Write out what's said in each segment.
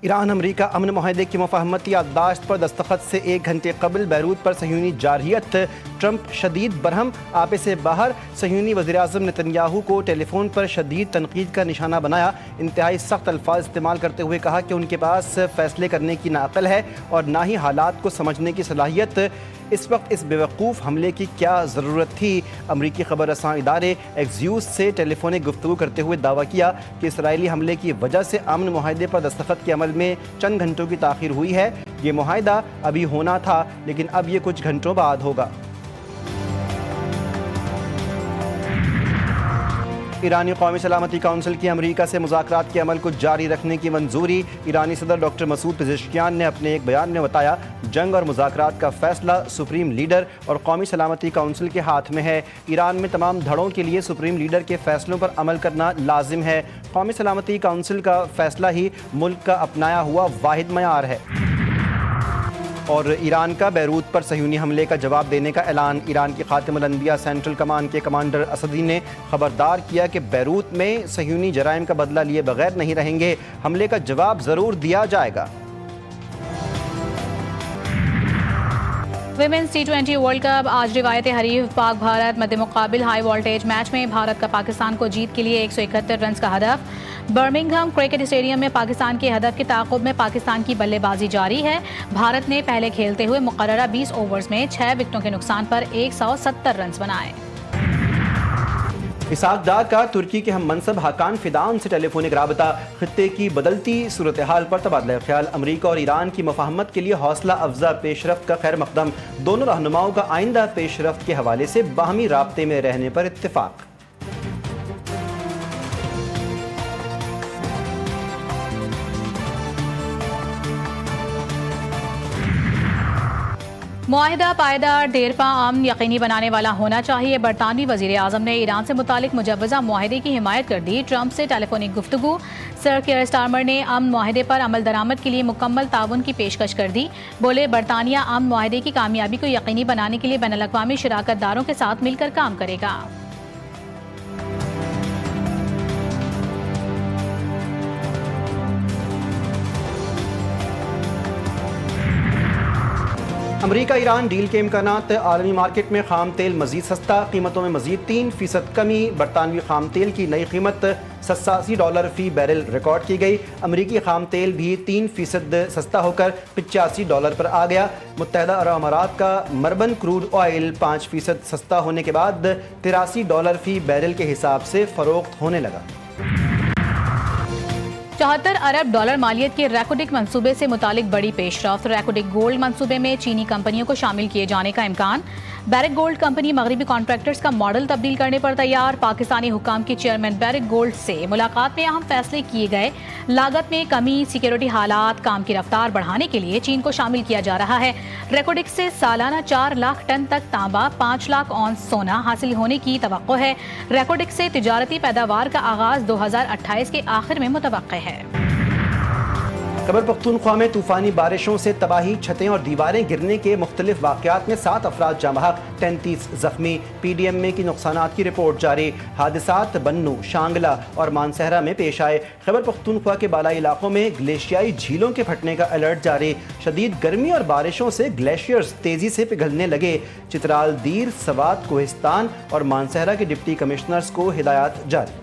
Iran अमरीका अमन मुआहदे की मुफाहमती याददाश्त पर दस्तखत से 1 घंटे कबल बैरूत पर सहयूनी जारहियत। ट्रंप शदीद बरहम, आपे से बाहर। सहयूनी वज़ीर-ए-आज़म नेतन्याहू को टेलीफोन पर शदीद तनकीद का निशाना बनाया। इंतहाई सख्त अल्फाज इस्तेमाल करते हुए कहा कि उनके पास फ़ैसले करने की ना अक़ल है और ना ही हालात को समझने की सलाहियत। इस वक्त इस बेवकूफ़ हमले की क्या ज़रूरत थी। अमरीकी खबर रसां इदारे एक्सियोस से टेलीफोनिक गुफ्तगू करते हुए दावा किया कि इसराइली हमले की वजह से अमन मुआहदे पर दस्तखत के अमल में चंद घंटों की ताख़ीर हुई है। ये मुआहदा अभी होना था, लेकिन अब ये कुछ घंटों बाद होगा। ईरानी कौमी सलामती काउंसिल की अमरीका से मुज़ाकरात के अमल को जारी रखने की मंजूरी। ईरानी सदर डॉक्टर मसूद पेज़ेश्कियान ने अपने एक बयान में बताया, जंग और मुज़ाकरात का फैसला सुप्रीम लीडर और कौमी सलामती काउंसिल के हाथ में है। ईरान में तमाम धड़ों के लिए सुप्रीम लीडर के फैसलों पर अमल करना लाजिम है। कौमी सलामती काउंसिल का फैसला ही मुल्क का अपनाया हुआ वाहिद मयार है। और ईरान का बैरूत पर सहयूनी हमले का जवाब देने का ऐलान। ईरान की खातिमुल अंबिया सेंट्रल कमान के कमांडर असदी ने खबरदार किया कि बैरूत में सहयूनी जराइम का बदला लिए बगैर नहीं रहेंगे। हमले का जवाब ज़रूर दिया जाएगा। विमेंस T20 वर्ल्ड कप आज रिवायती हरीफ पाक भारत मध्य मुकाबिल हाई वोल्टेज मैच में भारत का पाकिस्तान को जीत के लिए 171 रन का हदफ। बर्मिंघम क्रिकेट स्टेडियम में पाकिस्तान के हदफ के ताक़ुब में पाकिस्तान की बल्लेबाजी जारी है। भारत ने पहले खेलते हुए मुकर्ररा 20 ओवर्स में 6 विकेटों के नुकसान पर 170 रन बनाए। इसाक डार का तुर्की के हम मनसब हाकान फिदान से टेलीफोनिक राबता। खित्ते की बदलती सूरत हाल पर तबादला ख्याल। अमरीका और ईरान की मुफाहमत के लिए हौसला अफजा पेशरफ्त का खैर मकदम। दोनों रहनुमाओं का आइंदा पेशरफ्त के हवाले से बाहमी राब्ते में रहने पर इत्तेफाक। मुआहिदा पायदार, देरपा, अमन यकीनी बनाने वाला होना चाहिए। बरतानवी वज़ीर आज़म ने ईरान से मुतालिक मुजव्वज़ा मुआहिदे की हिमायत कर दी। ट्रंप से टेलीफोनिक गुफ्तगू। सर कियर स्टारमर ने अमन मुआहिदे पर अमल दरामद के लिए मुकम्मल ताउन की पेशकश कर दी। बोले, बरतानिया अमन मुआहिदे की कामयाबी को यकीनी बनाने के लिए बैनुल-अक़वामी शराकतदारों के साथ मिलकर काम करेगा। अमरीका ईरान डील के इम्कानात। आलमी मार्केट में खाम तेल मजीद सस्ता, कीमतों में मजीद 3% कमी। बरतानवी खाम तेल की नई कीमत $87 फी बैरल रिकॉर्ड की गई। अमरीकी खाम तेल भी 3% सस्ता होकर $85 पर आ गया। मुत्तहदा अरब अमारात का मरबन क्रूड ऑयल 5% सस्ता होने के बाद $83 फी बैरल के हिसाब से फरोख्त होने लगा। 74 अरब डॉलर मालियत के रैकोडिक मंसूबे से मुतालिक बड़ी पेशरफ्त। रैकोडिक गोल्ड मंसूबे में चीनी कंपनियों को शामिल किए जाने का इम्कान। बैरिक गोल्ड कंपनी मगरबी कॉन्ट्रैक्टर्स का मॉडल तब्दील करने पर तैयार। पाकिस्तानी हुकाम की चेयरमैन बैरिक गोल्ड से मुलाकात में अहम फैसले किए गए। लागत में कमी, सिक्योरिटी हालात, काम की रफ्तार बढ़ाने के लिए चीन को शामिल किया जा रहा है। रैकोडिक से सालाना 4 लाख टन तक तांबा, 5 लाख औंस सोना हासिल होने की तवक्को है। रैकोडिक से तिजारती पैदावार का आगाज 2028 के आखिर में मुतवक्के है। खैबर पख्तूनख्वा में तूफानी बारिशों से तबाही, छतें और दीवारें गिरने के मुख्तलिफ वाक़यात में 7 अफराद जाँ बहक, 33 जख्मी। PDMA की नुकसानात की रिपोर्ट जारी। हादसात बन्नू, शांगला और मानसहरा में पेश आए। खैबर पख्तूनख्वा के बालाई इलाकों में ग्लेशियाई झीलों के फटने का अलर्ट जारी। शदीद गर्मी और बारिशों से ग्लेशियर्स तेजी से पिघलने लगे। चित्राल, दीर, सवात, कोहिस्तान और मानसहरा के डिप्टी कमिश्नर्स को हिदायत जारी।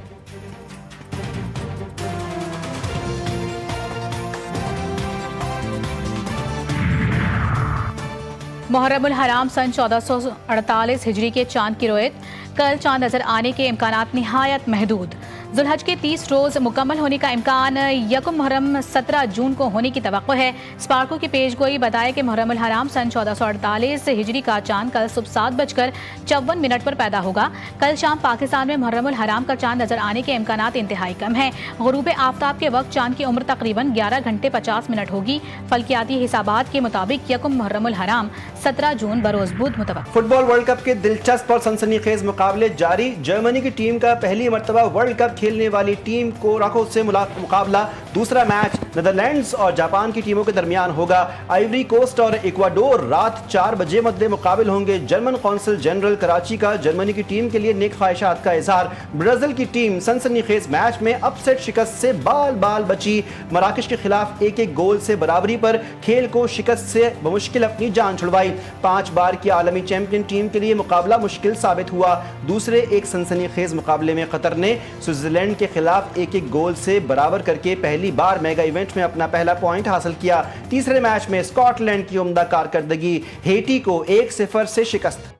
मुहर्रमुल हराम सन 1448 हिजरी के चांद की रोयत। कल चांद नजर आने के इम्कानात निहायत महदूद। जुल्हज के 30 रोज मुकम्मल होने का इम्कान। यकुम मुहर्रम 17 जून को होने की तवक्को है। स्पार्को की पेशगोई बताया कि मुहर्रमुल हराम सन 1448 हिजरी का चांद कल सुबह 7:54 पर पैदा होगा। कल शाम पाकिस्तान में मुहर्रमुल हराम का चांद नजर आने के इम्कानात इंतहाई कम है। गुरूब आफ्ताब के वक्त चांद की उम्र तकरीबन 11 घंटे 50 मिनट होगी। फल्कियाती हिसाबात के मुताबिक यकुम मुहर्रमुल हराम 17 जून बरोज बुध मुतवक्किल। फुटबॉल वर्ल्ड कप के दिलचस्प और सनसनीखेज मुकाबले जारी। जर्मनी की टीम का पहली मरतबा वर्ल्ड कप खेलने वाली टीम कोराको से मुकाबला। दूसरा मैच नीदरलैंड्स और जापान की टीमों के दरमियान होगा। आइवरी कोस्ट और इक्वाडोर रात 4 बजे मद्दे मुकाबिल होंगे। जर्मन कौंसल जनरल कराची का जर्मनी की टीम के लिए नेक ख्वाहिशात का इजहार। ब्राजील की टीम सनसनीखेज मैच में अपसेट शिकस्त से बाल बाल बची। मराकश के खिलाफ 1-1 गोल से बराबरी पर खेल को शिकस्त से बमुश्किल अपनी जान छुड़वाई। 5 बार की आलमी चैंपियन टीम के लिए मुकाबला मुश्किल साबित हुआ। दूसरे एक सनसनीखेज मुकाबले में कतर ने स्विट्जरलैंड के खिलाफ 1-1 गोल से बराबर करके पहली बार मेगा इवेंट में अपना पहला पॉइंट हासिल किया। तीसरे मैच में स्कॉटलैंड की उम्दा कारकर्दगी, हेटी को 1-0 से शिकस्त।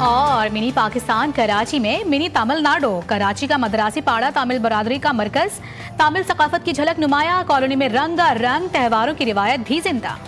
और मिनी पाकिस्तान कराची में मिनी तमिलनाडु। कराची का मद्रासी पाड़ा तमिल बरादरी का मरकज। तमिल सकाफत की झलक नुमाया। कॉलोनी में रंगा रंग त्योहारों की रिवायत भी जिंदा।